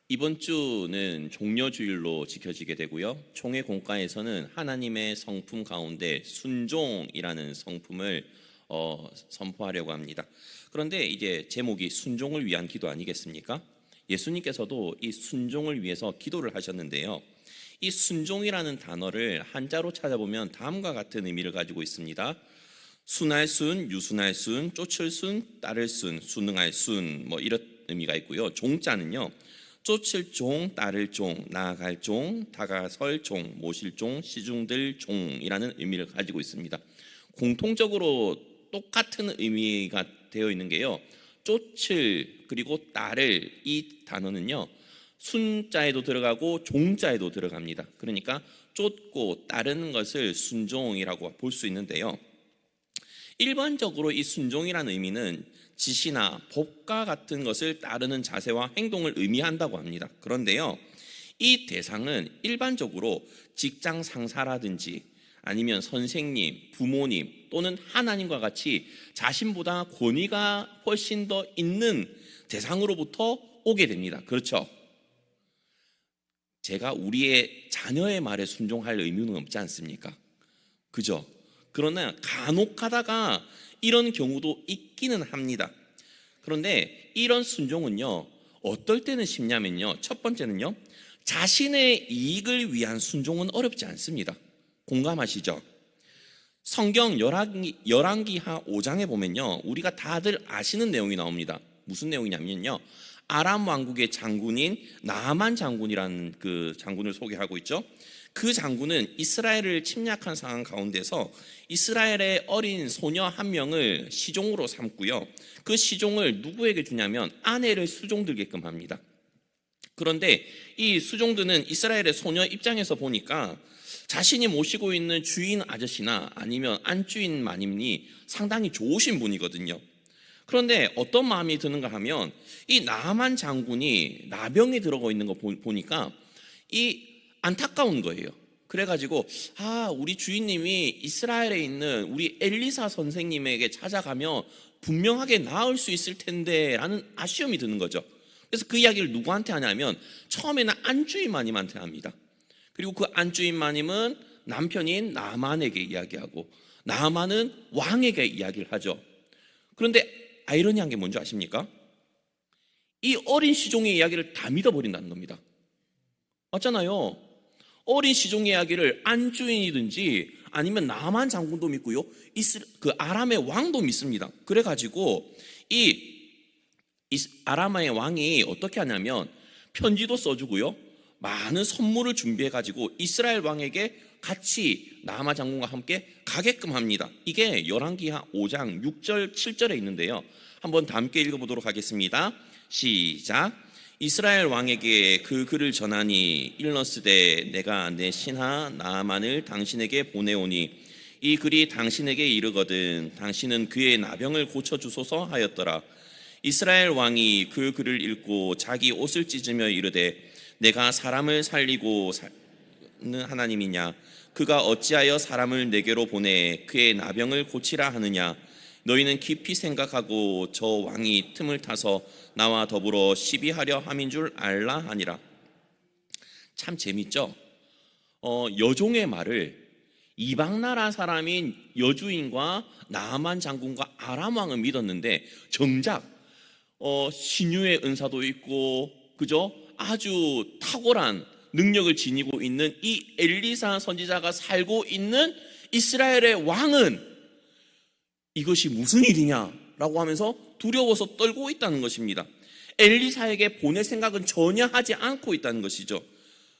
이번 주는 종려주일로 지켜지게 되고요. 총회 공과에서는 하나님의 성품 가운데 순종이라는 성품을 선포하려고 합니다. 그런데 이제 제목이 순종을 위한 기도 아니겠습니까? 예수님께서도 이 순종을 위해서 기도를 하셨는데요. 이 순종이라는 단어를 한자로 찾아보면 다음과 같은 의미를 가지고 있습니다. 순할 순, 유순할 순, 쫓을 순, 따를 순, 순응할 순, 이런 의미가 있고요. 종자는요, 쫓을 종, 따를 종, 나아갈 종, 다가설 종, 모실 종, 시중들 종이라는 의미를 가지고 있습니다. 공통적으로 똑같은 의미가 되어 있는 게요, 쫓을 그리고 따를 이 단어는요, 순자에도 들어가고 종자에도 들어갑니다. 그러니까 쫓고 따르는 것을 순종이라고 볼 수 있는데요, 일반적으로 이 순종이라는 의미는 지시나 법과 같은 것을 따르는 자세와 행동을 의미한다고 합니다. 그런데요, 이 대상은 일반적으로 직장 상사라든지 아니면 선생님, 부모님 또는 하나님과 같이 자신보다 권위가 훨씬 더 있는 대상으로부터 오게 됩니다. 그렇죠? 제가 우리의 자녀의 말에 순종할 의무는 없지 않습니까? 그죠? 그러나 간혹 가다가 이런 경우도 있기는 합니다. 그런데 이런 순종은요, 어떨 때는 쉽냐면요, 첫 번째는요, 자신의 이익을 위한 순종은 어렵지 않습니다. 공감하시죠? 성경 열왕기하 5장에 보면요, 우리가 다들 아시는 내용이 나옵니다. 무슨 내용이냐면요, 아람 왕국의 장군인 나아만 장군이라는 그 장군을 소개하고 있죠. 그 장군은 이스라엘을 침략한 상황 가운데서 이스라엘의 어린 소녀 한 명을 시종으로 삼고요, 그 시종을 누구에게 주냐면 아내를 수종들게끔 합니다. 그런데 이 수종들은 이스라엘의 소녀 입장에서 보니까 자신이 모시고 있는 주인 아저씨나 아니면 안주인 마님이 상당히 좋으신 분이거든요. 그런데 어떤 마음이 드는가 하면 이 나아만 장군이 나병에 들어가 있는 거 보니까 이 안타까운 거예요. 그래가지고 우리 주인님이 이스라엘에 있는 우리 엘리사 선생님에게 찾아가면 분명하게 나을 수 있을 텐데 라는 아쉬움이 드는 거죠. 그래서 그 이야기를 누구한테 하냐면 처음에는 안주인 마님한테 합니다. 그리고 그 안주인 마님은 남편인 나아만에게 이야기하고 나아만은 왕에게 이야기를 하죠. 그런데 아이러니한 게 뭔지 아십니까? 이 어린 시종의 이야기를 다 믿어버린다는 겁니다. 맞잖아요. 어린 시종의 이야기를 안주인이든지 아니면 나만 장군도 믿고요, 그 아람의 왕도 믿습니다. 그래가지고 이 아람의 왕이 어떻게 하냐면 편지도 써주고요, 많은 선물을 준비해가지고 이스라엘 왕에게 같이 나아만 장군과 함께 가게끔 합니다. 이게 열왕기하 5장 6절 7절에 있는데요, 한번 다 함께 읽어보도록 하겠습니다. 시작. 이스라엘 왕에게 그 글을 전하니 일러스되 내가 내 신하 나아만을 당신에게 보내오니 이 글이 당신에게 이르거든 당신은 그의 나병을 고쳐주소서 하였더라. 이스라엘 왕이 그 글을 읽고 자기 옷을 찢으며 이르되 내가 사람을 살리고 는 하나님이냐? 그가 어찌하여 사람을 내게로 보내 그의 나병을 고치라 하느냐? 너희는 깊이 생각하고 저 왕이 틈을 타서 나와 더불어 시비하려 함인 줄 알라 하니라. 참 재밌죠? 여종의 말을 이방 나라 사람인 여주인과 나아만 장군과 아람 왕은 믿었는데 정작 신유의 은사도 있고, 그죠? 아주 탁월한 능력을 지니고 있는 이 엘리사 선지자가 살고 있는 이스라엘의 왕은 이것이 무슨 일이냐라고 하면서 두려워서 떨고 있다는 것입니다. 엘리사에게 보낼 생각은 전혀 하지 않고 있다는 것이죠.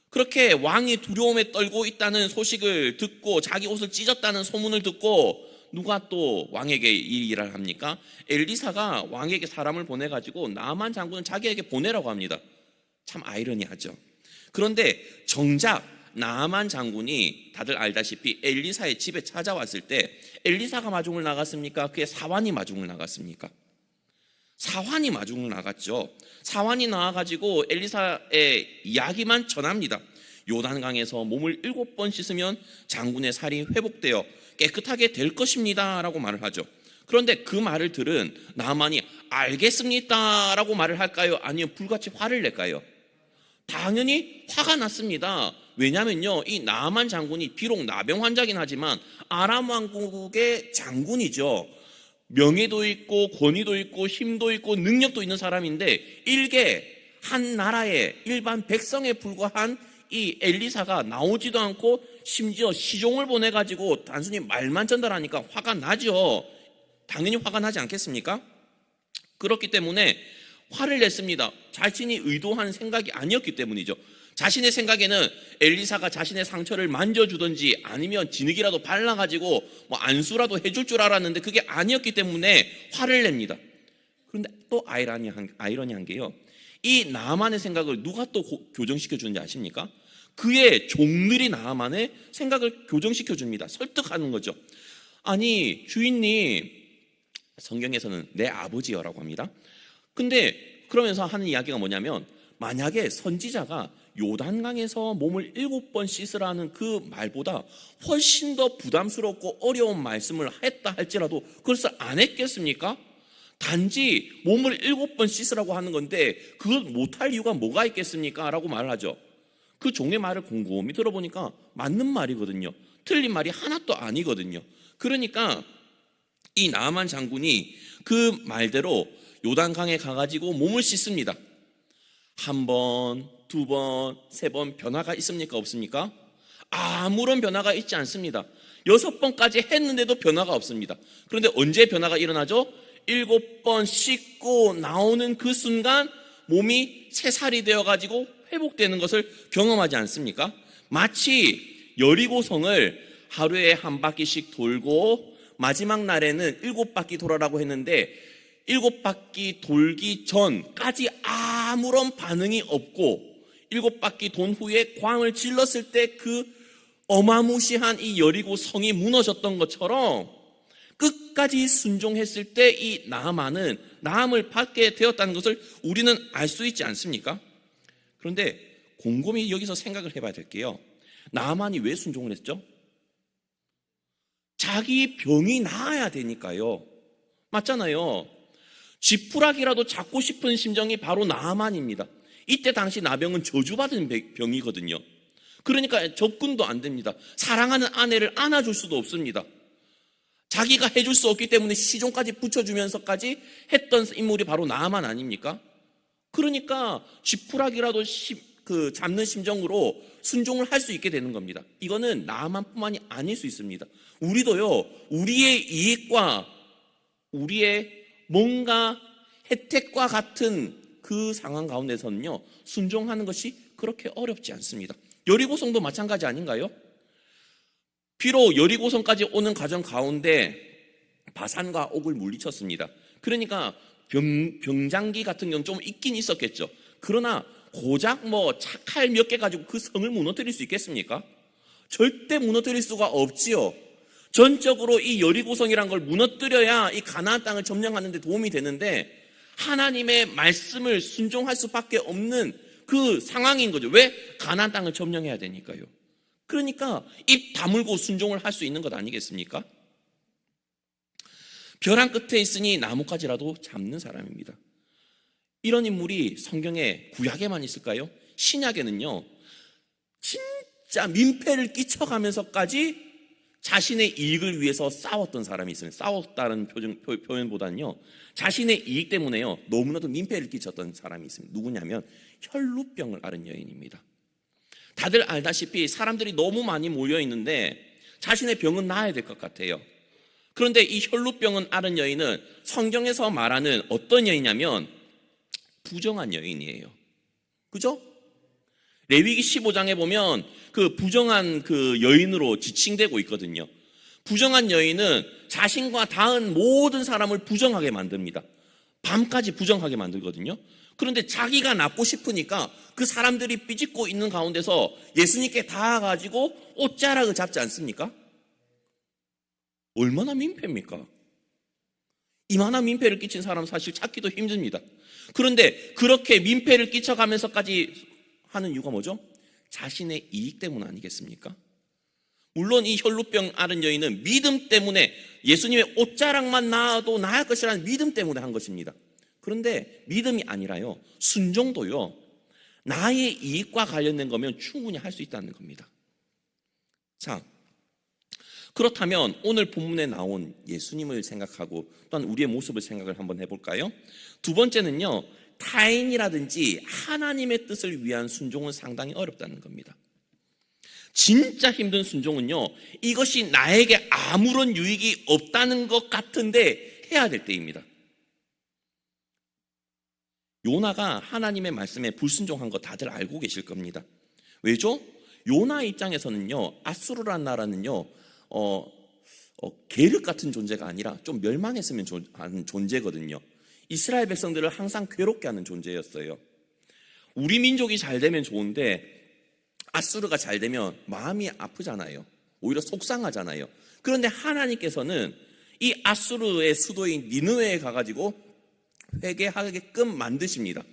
그렇게 왕이 두려움에 떨고 있다는 소식을 듣고 자기 옷을 찢었다는 소문을 듣고 누가 또 왕에게 이 일을 합니까? 엘리사가 왕에게 사람을 보내가지고 나아만 장군은 자기에게 보내라고 합니다. 참 아이러니하죠. 그런데 정작 나아만 장군이 다들 알다시피 엘리사의 집에 찾아왔을 때 엘리사가 마중을 나갔습니까? 그의 사환이 마중을 나갔습니까? 사환이 마중을 나갔죠. 사환이 나와가지고 엘리사의 이야기만 전합니다. 요단강에서 몸을 7번 씻으면 장군의 살이 회복되어 깨끗하게 될 것입니다 라고 말을 하죠. 그런데 그 말을 들은 나아만이 알겠습니다 라고 말을 할까요? 아니면 불같이 화를 낼까요? 당연히 화가 났습니다. 왜냐면요, 이 나아만 장군이 비록 나병 환자긴 하지만 아람 왕국의 장군이죠. 명예도 있고 권위도 있고 힘도 있고 능력도 있는 사람인데, 일개 한 나라의 일반 백성에 불과한 이 엘리사가 나오지도 않고 심지어 시종을 보내가지고 단순히 말만 전달하니까 화가 나죠. 당연히 화가 나지 않겠습니까? 그렇기 때문에 화를 냈습니다. 자신이 의도한 생각이 아니었기 때문이죠. 자신의 생각에는 엘리사가 자신의 상처를 만져주든지 아니면 진흙이라도 발라가지고 뭐 안수라도 해줄 줄 알았는데 그게 아니었기 때문에 화를 냅니다. 그런데 또 아이러니한 게요, 이 나아만의 생각을 누가 또 교정시켜 주는지 아십니까? 그의 종들이 나아만의 생각을 교정시켜 줍니다. 설득하는 거죠. 아니 주인님, 성경에서는 내 아버지여라고 합니다. 근데 그러면서 하는 이야기가 뭐냐면, 만약에 선지자가 요단강에서 몸을 7번 씻으라는 그 말보다 훨씬 더 부담스럽고 어려운 말씀을 했다 할지라도 그것을 안 했겠습니까? 단지 몸을 7번 씻으라고 하는 건데 그걸 못할 이유가 뭐가 있겠습니까? 라고 말을 하죠. 그 종의 말을 곰곰이 들어보니까 맞는 말이거든요. 틀린 말이 하나도 아니거든요. 그러니까 이 나아만 장군이 그 말대로 요단강에 가가지고 몸을 씻습니다. 한 번, 두 번, 세 번 변화가 있습니까? 없습니까? 아무런 변화가 있지 않습니다. 6번까지 했는데도 변화가 없습니다. 그런데 언제 변화가 일어나죠? 7번 씻고 나오는 그 순간 몸이 새살이 되어가지고 회복되는 것을 경험하지 않습니까? 마치 여리고성을 하루에 한 바퀴씩 돌고 마지막 날에는 7바퀴 돌아라고 했는데 7바퀴 돌기 전까지 아무런 반응이 없고 7바퀴 돈 후에 광을 질렀을 때 그 어마무시한 이 여리고 성이 무너졌던 것처럼 끝까지 순종했을 때 이 나아만은 나음을 받게 되었다는 것을 우리는 알 수 있지 않습니까? 그런데 곰곰이 여기서 생각을 해봐야 될게요. 나아만이 왜 순종을 했죠? 자기 병이 나아야 되니까요. 맞잖아요. 지푸라기라도 잡고 싶은 심정이 바로 나아만입니다. 이때 당시 나병은 저주받은 병이거든요. 그러니까 접근도 안 됩니다. 사랑하는 아내를 안아줄 수도 없습니다. 자기가 해줄 수 없기 때문에 시종까지 붙여주면서까지 했던 인물이 바로 나아만 아닙니까? 그러니까 지푸라기라도 잡는 심정으로 순종을 할 수 있게 되는 겁니다. 이거는 나아만뿐만이 아닐 수 있습니다. 우리도요, 우리의 이익과 우리의 뭔가 혜택과 같은 그 상황 가운데서는요, 순종하는 것이 그렇게 어렵지 않습니다. 여리고성도 마찬가지 아닌가요? 비록 여리고성까지 오는 과정 가운데 바산과 옥을 물리쳤습니다. 그러니까 병장기 같은 경우는 좀 있긴 있었겠죠. 그러나 고작 착칼 몇 개 가지고 그 성을 무너뜨릴 수 있겠습니까? 절대 무너뜨릴 수가 없지요. 전적으로 이 여리고성이란 걸 무너뜨려야 이 가나안 땅을 점령하는 데 도움이 되는데 하나님의 말씀을 순종할 수밖에 없는 그 상황인 거죠. 왜? 가나안 땅을 점령해야 되니까요. 그러니까 입 다물고 순종을 할 수 있는 것 아니겠습니까? 벼랑 끝에 있으니 나뭇가지라도 잡는 사람입니다. 이런 인물이 성경에 구약에만 있을까요? 신약에는요, 진짜 민폐를 끼쳐가면서까지 자신의 이익을 위해서 싸웠던 사람이 있어요. 싸웠다는 표현보다는요, 자신의 이익 때문에요, 너무나도 민폐를 끼쳤던 사람이 있습니다. 누구냐면 혈루병을 앓은 여인입니다. 다들 알다시피 사람들이 너무 많이 모여 있는데 자신의 병은 나아야 될 것 같아요. 그런데 이 혈루병을 앓은 여인은 성경에서 말하는 어떤 여인이냐면 부정한 여인이에요. 그죠? 레위기 15장에 보면 그 부정한 그 여인으로 지칭되고 있거든요. 부정한 여인은 자신과 닿은 모든 사람을 부정하게 만듭니다. 밤까지 부정하게 만들거든요. 그런데 자기가 낫고 싶으니까 그 사람들이 삐짓고 있는 가운데서 예수님께 닿아가지고 옷자락을 잡지 않습니까? 얼마나 민폐입니까? 이만한 민폐를 끼친 사람 사실 찾기도 힘듭니다. 그런데 그렇게 민폐를 끼쳐가면서까지 하는 이유가 뭐죠? 자신의 이익 때문 아니겠습니까? 물론 이 혈루병 앓은 여인은 믿음 때문에 예수님의 옷자락만 나아도 나을 것이라는 믿음 때문에 한 것입니다. 그런데 믿음이 아니라요, 순종도요, 나의 이익과 관련된 거면 충분히 할 수 있다는 겁니다. 자, 그렇다면 오늘 본문에 나온 예수님을 생각하고 또한 우리의 모습을 생각을 한번 해볼까요? 두 번째는요, 타인이라든지 하나님의 뜻을 위한 순종은 상당히 어렵다는 겁니다. 진짜 힘든 순종은요, 이것이 나에게 아무런 유익이 없다는 것 같은데 해야 될 때입니다. 요나가 하나님의 말씀에 불순종한 거 다들 알고 계실 겁니다. 왜죠? 요나 입장에서는요, 아수르란 나라는요, 계륵 같은 존재가 아니라 좀 멸망했으면 하는 존재거든요. 이스라엘 백성들을 항상 괴롭게 하는 존재였어요. 우리 민족이 잘 되면 좋은데 아수르가 잘 되면 마음이 아프잖아요. 오히려 속상하잖아요. 그런데 하나님께서는 이 아수르의 수도인 니느웨에 가가지고 회개하게끔 만드십니다.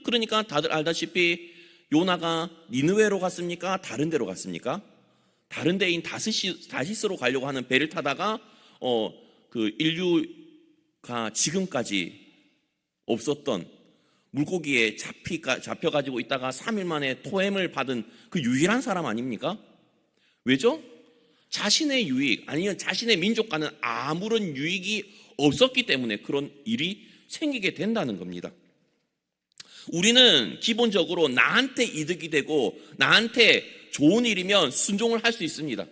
그러니까 다들 알다시피 요나가 니느웨로 갔습니까? 다른 데로 갔습니까? 다른 데인 다시스로 가려고 하는 배를 타다가 그 인류가 지금까지 없었던 물고기에 잡혀가지고 있다가 3일 만에 토햄을 받은 그 유일한 사람 아닙니까? 왜죠? 자신의 유익 아니면 자신의 민족과는 아무런 유익이 없었기 때문에 그런 일이 생기게 된다는 겁니다. 우리는 기본적으로 나한테 이득이 되고 나한테 좋은 일이면 순종을 할 수 있습니다.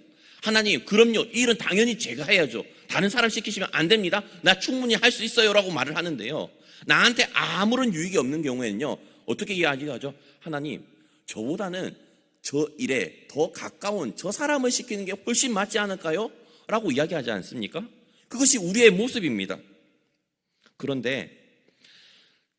하나님, 그럼요, 이 일은 당연히 제가 해야죠. 다른 사람 시키시면 안 됩니다. 나 충분히 할 수 있어요 라고 말을 하는데요, 나한테 아무런 유익이 없는 경우에는요, 어떻게 이야기하죠? 하나님, 저보다는 저 일에 더 가까운 저 사람을 시키는 게 훨씬 맞지 않을까요? 라고 이야기하지 않습니까? 그것이 우리의 모습입니다. 그런데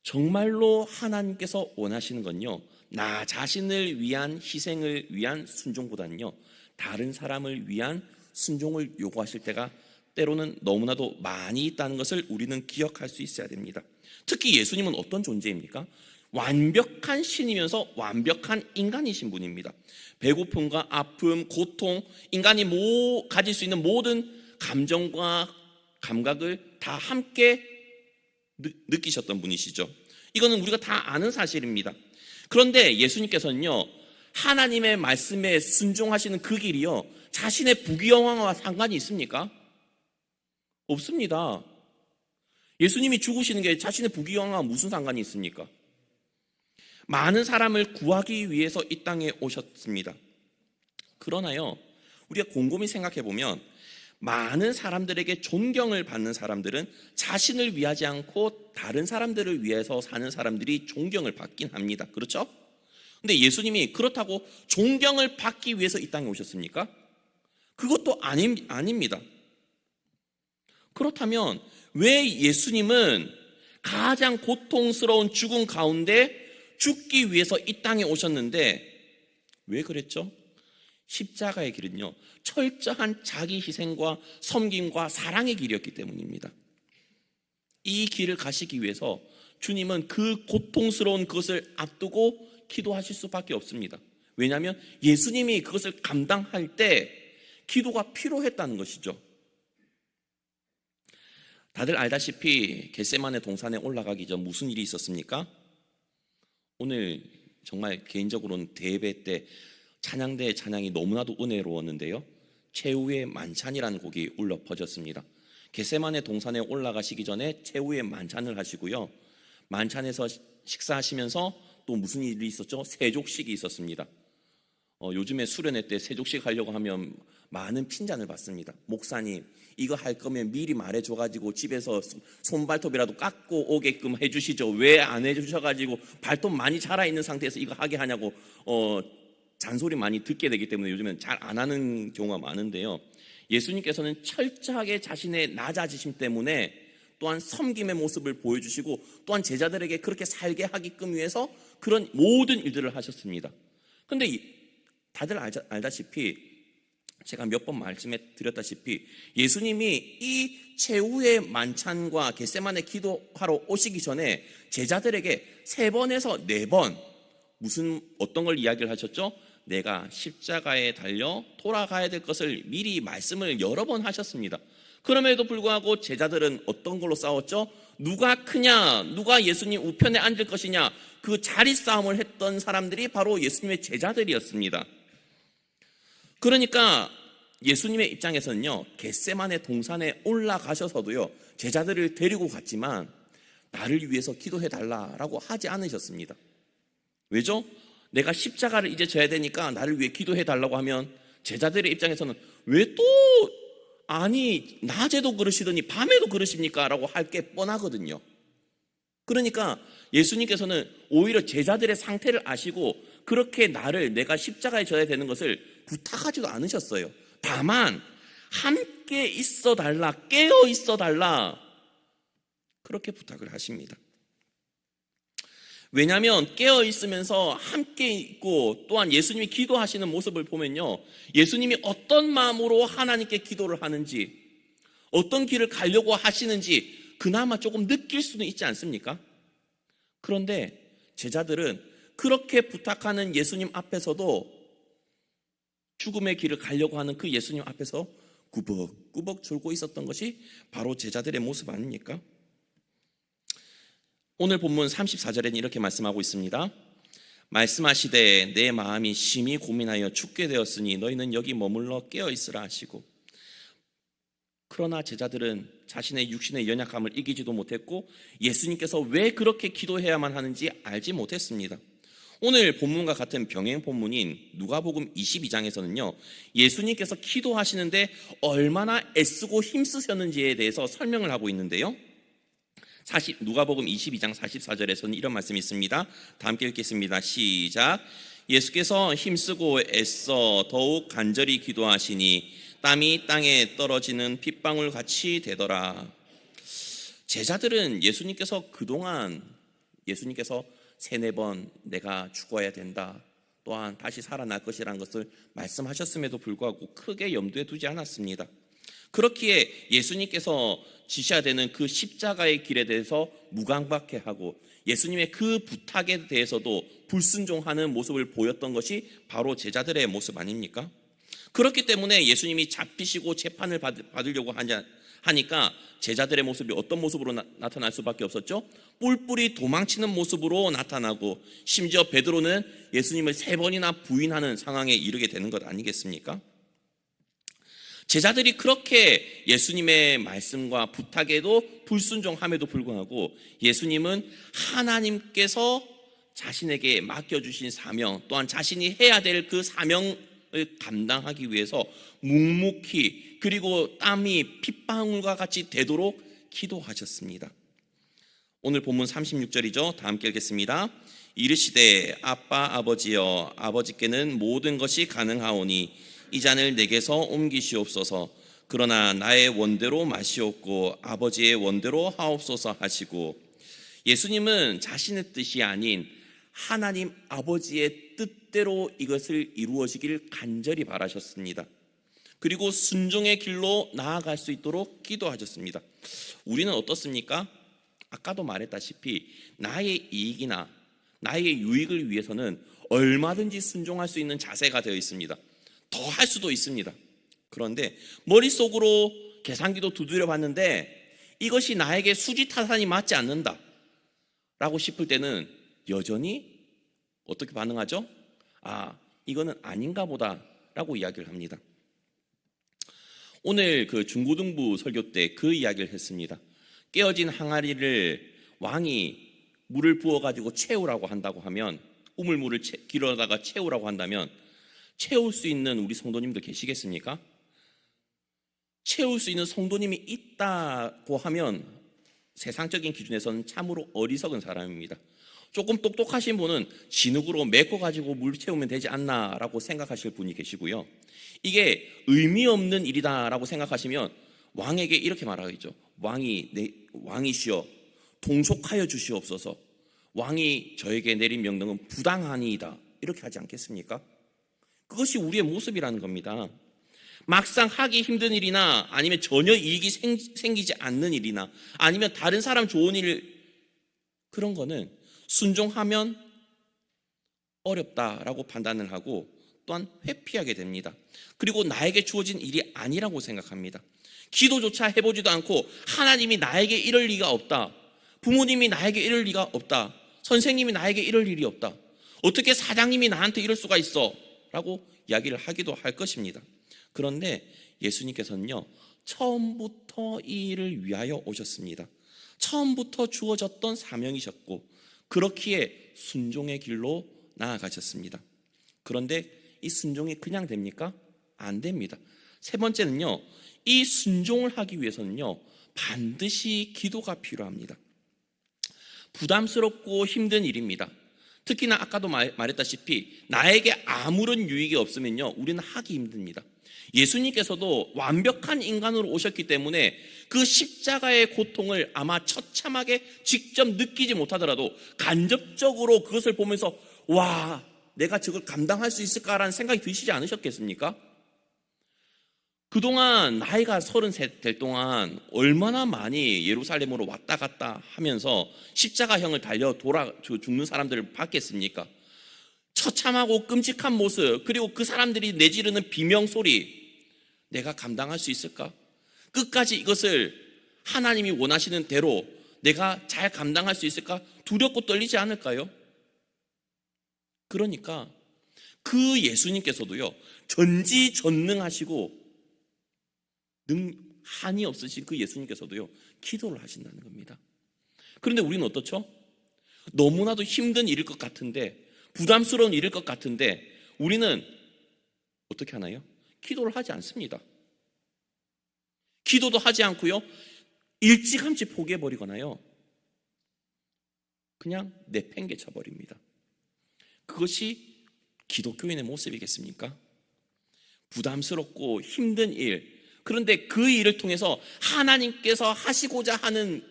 정말로 하나님께서 원하시는 건요, 나 자신을 위한 희생을 위한 순종보다는요, 다른 사람을 위한 순종을 요구하실 때가 때로는 너무나도 많이 있다는 것을 우리는 기억할 수 있어야 됩니다. 특히 예수님은 어떤 존재입니까? 완벽한 신이면서 완벽한 인간이신 분입니다. 배고픔과 아픔, 고통, 인간이 가질 수 있는 모든 감정과 감각을 다 함께 느끼셨던 분이시죠. 이거는 우리가 다 아는 사실입니다. 그런데 예수님께서는요, 하나님의 말씀에 순종하시는 그 길이요, 자신의 부귀영화와 상관이 있습니까? 없습니다. 예수님이 죽으시는 게 자신의 부귀영화와 무슨 상관이 있습니까? 많은 사람을 구하기 위해서 이 땅에 오셨습니다. 그러나요, 우리가 곰곰이 생각해 보면 많은 사람들에게 존경을 받는 사람들은 자신을 위하지 않고 다른 사람들을 위해서 사는 사람들이 존경을 받긴 합니다. 그렇죠? 근데 예수님이 그렇다고 존경을 받기 위해서 이 땅에 오셨습니까? 그것도 아닙니다. 그렇다면 왜 예수님은 가장 고통스러운 죽음 가운데 죽기 위해서 이 땅에 오셨는데 왜 그랬죠? 십자가의 길은요, 철저한 자기 희생과 섬김과 사랑의 길이었기 때문입니다. 이 길을 가시기 위해서 주님은 그 고통스러운 그것을 앞두고 기도하실 수밖에 없습니다. 왜냐하면 예수님이 그것을 감당할 때 기도가 필요했다는 것이죠. 다들 알다시피 겟세마네 동산에 올라가기 전 무슨 일이 있었습니까? 오늘 정말 개인적으로는 대예배 때 찬양대의 찬양이 너무나도 은혜로웠는데요, 최후의 만찬이라는 곡이 울려 퍼졌습니다. 겟세마네 동산에 올라가시기 전에 최후의 만찬을 하시고요, 만찬에서 식사하시면서 또 무슨 일이 있었죠? 세족식이 있었습니다. 요즘에 수련회 때 세족식 하려고 하면 많은 핀잔을 받습니다. 목사님, 이거 할 거면 미리 말해줘가지고 집에서 손발톱이라도 깎고 오게끔 해주시죠. 왜 안 해주셔가지고 발톱 많이 자라있는 상태에서 이거 하게 하냐고 잔소리 많이 듣게 되기 때문에 요즘엔 잘 안 하는 경우가 많은데요, 예수님께서는 철저하게 자신의 낮아지심 때문에 또한 섬김의 모습을 보여주시고 또한 제자들에게 그렇게 살게 하기끔 위해서 그런 모든 일들을 하셨습니다. 그런데 다들 알다시피 제가 몇 번 말씀해 드렸다시피 예수님이 이 최후의 만찬과 겟세마네 기도하러 오시기 전에 제자들에게 3번에서 4번 어떤 걸 이야기를 하셨죠? 내가 십자가에 달려 돌아가야 될 것을 미리 말씀을 여러 번 하셨습니다. 그럼에도 불구하고 제자들은 어떤 걸로 싸웠죠? 누가 크냐, 누가 예수님 우편에 앉을 것이냐, 그 자리 싸움을 했던 사람들이 바로 예수님의 제자들이었습니다. 그러니까 예수님의 입장에서는요, 겟세마네 동산에 올라가셔서도요, 제자들을 데리고 갔지만 나를 위해서 기도해 달라라고 하지 않으셨습니다. 왜죠? 내가 십자가를 이제 져야 되니까 나를 위해 기도해 달라고 하면 제자들의 입장에서는 왜 또 아니 낮에도 그러시더니 밤에도 그러십니까? 라고 할 게 뻔하거든요. 그러니까 예수님께서는 오히려 제자들의 상태를 아시고 그렇게 내가 십자가에 져야 되는 것을 부탁하지도 않으셨어요. 다만 함께 있어 달라, 깨어 있어 달라, 그렇게 부탁을 하십니다. 왜냐하면 깨어 있으면서 함께 있고 또한 예수님이 기도하시는 모습을 보면요, 예수님이 어떤 마음으로 하나님께 기도를 하는지, 어떤 길을 가려고 하시는지 그나마 조금 느낄 수는 있지 않습니까? 그런데 제자들은 그렇게 부탁하는 예수님 앞에서도 죽음의 길을 가려고 하는 그 예수님 앞에서 꾸벅꾸벅 졸고 있었던 것이 바로 제자들의 모습 아닙니까? 오늘 본문 34절에는 이렇게 말씀하고 있습니다. 말씀하시되 내 마음이 심히 고민하여 죽게 되었으니 너희는 여기 머물러 깨어있으라 하시고. 그러나 제자들은 자신의 육신의 연약함을 이기지도 못했고 예수님께서 왜 그렇게 기도해야만 하는지 알지 못했습니다. 오늘 본문과 같은 병행 본문인 누가복음 22장에서는요, 예수님께서 기도하시는데 얼마나 애쓰고 힘쓰셨는지에 대해서 설명을 하고 있는데요, 누가복음 22장 44절에서는 이런 말씀이 있습니다. 다 함께 읽겠습니다. 시작. 예수께서 힘쓰고 애써 더욱 간절히 기도하시니 땀이 땅에 떨어지는 핏방울 같이 되더라. 제자들은 예수님께서 그동안 예수님께서 3-4번 내가 죽어야 된다, 또한 다시 살아날 것이라는 것을 말씀하셨음에도 불구하고 크게 염두에 두지 않았습니다. 그렇기에 예수님께서 지셔야 되는 그 십자가의 길에 대해서 무감각해하고 예수님의 그 부탁에 대해서도 불순종하는 모습을 보였던 것이 바로 제자들의 모습 아닙니까? 그렇기 때문에 예수님이 잡히시고 재판을 받으려고 하니까 제자들의 모습이 어떤 모습으로 나타날 수밖에 없었죠? 뿔뿔이 도망치는 모습으로 나타나고 심지어 베드로는 예수님을 3번이나 부인하는 상황에 이르게 되는 것 아니겠습니까? 제자들이 그렇게 예수님의 말씀과 부탁에도 불순종함에도 불구하고 예수님은 하나님께서 자신에게 맡겨주신 사명, 또한 자신이 해야 될 그 사명을 감당하기 위해서 묵묵히 그리고 땀이 핏방울과 같이 되도록 기도하셨습니다. 오늘 본문 36절이죠. 다 함께 읽겠습니다. 이르시되 아빠 아버지여, 아버지께는 모든 것이 가능하오니 이 잔을 내게서 옮기시옵소서. 그러나 나의 원대로 마시옵고 아버지의 원대로 하옵소서 하시고, 예수님은 자신의 뜻이 아닌 하나님 아버지의 뜻대로 이것을 이루어지길 간절히 바라셨습니다. 그리고 순종의 길로 나아갈 수 있도록 기도하셨습니다. 우리는 어떻습니까? 아까도 말했다시피 나의 이익이나 나의 유익을 위해서는 얼마든지 순종할 수 있는 자세가 되어 있습니다. 더 할 수도 있습니다. 그런데 머릿속으로 계산기도 두드려 봤는데 이것이 나에게 수지타산이 맞지 않는다 라고 싶을 때는 여전히 어떻게 반응하죠? 이거는 아닌가 보다 라고 이야기를 합니다. 오늘 그 중고등부 설교 때 그 이야기를 했습니다. 깨어진 항아리를 왕이 물을 부어가지고 채우라고 한다고 하면, 우물물을 길어다가 채우라고 한다면 채울 수 있는 우리 성도님들 계시겠습니까? 채울 수 있는 성도님이 있다고 하면 세상적인 기준에서는 참으로 어리석은 사람입니다. 조금 똑똑하신 분은 진흙으로 메꿔가지고 물 채우면 되지 않나라고 생각하실 분이 계시고요. 이게 의미 없는 일이다라고 생각하시면 왕에게 이렇게 말하겠죠. 왕이시여 동속하여 주시옵소서. 왕이 저에게 내린 명령은 부당하니이다, 이렇게 하지 않겠습니까? 그것이 우리의 모습이라는 겁니다. 막상 하기 힘든 일이나 아니면 전혀 이익이 생기지 않는 일이나 아니면 다른 사람 좋은 일, 그런 거는 순종하면 어렵다라고 판단을 하고 또한 회피하게 됩니다. 그리고 나에게 주어진 일이 아니라고 생각합니다. 기도조차 해보지도 않고 하나님이 나에게 이럴 리가 없다. 부모님이 나에게 이럴 리가 없다. 선생님이 나에게 이럴 일이 없다. 어떻게 사장님이 나한테 이럴 수가 있어? 라고 이야기를 하기도 할 것입니다. 그런데 예수님께서는요, 처음부터 이 일을 위하여 오셨습니다. 처음부터 주어졌던 사명이셨고 그렇기에 순종의 길로 나아가셨습니다. 그런데 이 순종이 그냥 됩니까? 안 됩니다. 세 번째는요, 이 순종을 하기 위해서는요, 반드시 기도가 필요합니다. 부담스럽고 힘든 일입니다. 특히나 아까도 말했다시피 나에게 아무런 유익이 없으면요, 우리는 하기 힘듭니다. 예수님께서도 완벽한 인간으로 오셨기 때문에 그 십자가의 고통을 아마 처참하게 직접 느끼지 못하더라도 간접적으로 그것을 보면서 와, 내가 저걸 감당할 수 있을까라는 생각이 드시지 않으셨겠습니까? 그동안 나이가 33 될 동안 얼마나 많이 예루살렘으로 왔다 갔다 하면서 십자가형을 달려 죽는 사람들을 봤겠습니까? 처참하고 끔찍한 모습, 그리고 그 사람들이 내지르는 비명소리, 내가 감당할 수 있을까? 끝까지 이것을 하나님이 원하시는 대로 내가 잘 감당할 수 있을까? 두렵고 떨리지 않을까요? 그러니까 그 예수님께서도요, 전지전능하시고 한이 없으신 그 예수님께서도요, 기도를 하신다는 겁니다. 그런데 우리는 어떻죠? 너무나도 힘든 일일 것 같은데, 부담스러운 일일 것 같은데 우리는 어떻게 하나요? 기도를 하지 않습니다. 기도도 하지 않고요, 일찌감치 포기해버리거나요, 그냥 내팽개쳐버립니다. 그것이 기독교인의 모습이겠습니까? 부담스럽고 힘든 일, 그런데 그 일을 통해서 하나님께서 하시고자 하는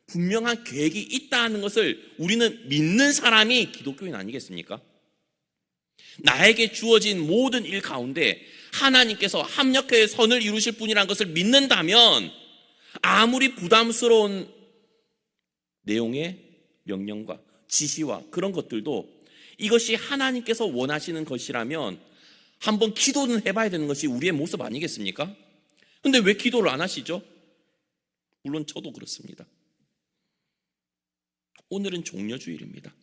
분명한 계획이 있다는 것을 우리는 믿는 사람이 기독교인 아니겠습니까? 나에게 주어진 모든 일 가운데 하나님께서 합력해서 선을 이루실 분이라는 것을 믿는다면 아무리 부담스러운 내용의 명령과 지시와 그런 것들도 이것이 하나님께서 원하시는 것이라면 한번 기도는 해봐야 되는 것이 우리의 모습 아니겠습니까? 근데 왜 기도를 안 하시죠? 물론 저도 그렇습니다. 오늘은 종려주일입니다.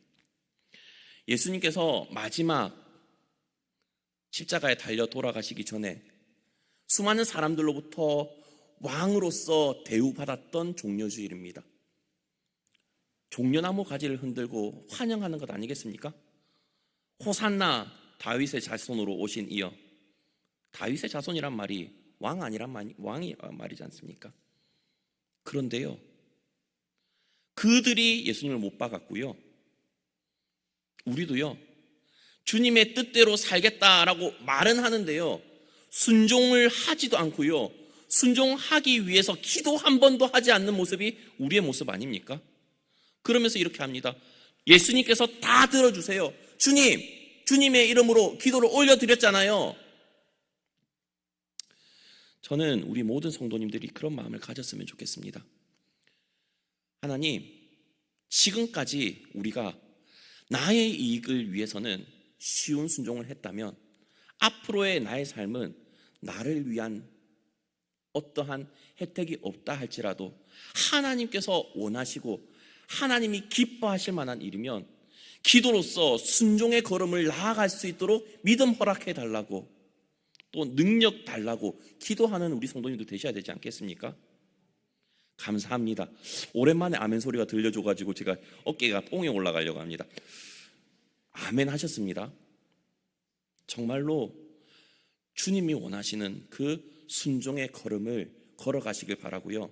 예수님께서 마지막 십자가에 달려 돌아가시기 전에 수많은 사람들로부터 왕으로서 대우받았던 종려주일입니다. 종려나무 가지를 흔들고 환영하는 것 아니겠습니까? 호산나 다윗의 자손으로 오신 이여. 다윗의 자손이란 말이 왕 아니란 왕이 말이지 않습니까? 그런데요, 그들이 예수님을 못 박았고요, 우리도요, 주님의 뜻대로 살겠다라고 말은 하는데요, 순종을 하지도 않고요, 순종하기 위해서 기도 한 번도 하지 않는 모습이 우리의 모습 아닙니까? 그러면서 이렇게 합니다. 예수님께서 다 들어주세요. 주님의 이름으로 기도를 올려드렸잖아요. 저는 우리 모든 성도님들이 그런 마음을 가졌으면 좋겠습니다. 하나님, 지금까지 우리가 나의 이익을 위해서는 쉬운 순종을 했다면 앞으로의 나의 삶은 나를 위한 어떠한 혜택이 없다 할지라도 하나님께서 원하시고 하나님이 기뻐하실 만한 일이면 기도로서 순종의 걸음을 나아갈 수 있도록 믿음 허락해 달라고, 또 능력 달라고 기도하는 우리 성도님도 되셔야 되지 않겠습니까? 감사합니다. 오랜만에 아멘 소리가 들려줘가지고 제가 어깨가 뽕에 올라가려고 합니다. 아멘 하셨습니다. 정말로 주님이 원하시는 그 순종의 걸음을 걸어가시길 바라고요.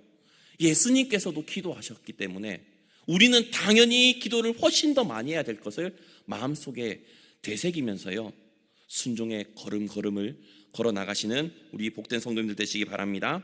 예수님께서도 기도하셨기 때문에 우리는 당연히 기도를 훨씬 더 많이 해야 될 것을 마음속에 되새기면서요, 순종의 걸음을 걸어 나가시는 우리 복된 성도님들 되시기 바랍니다.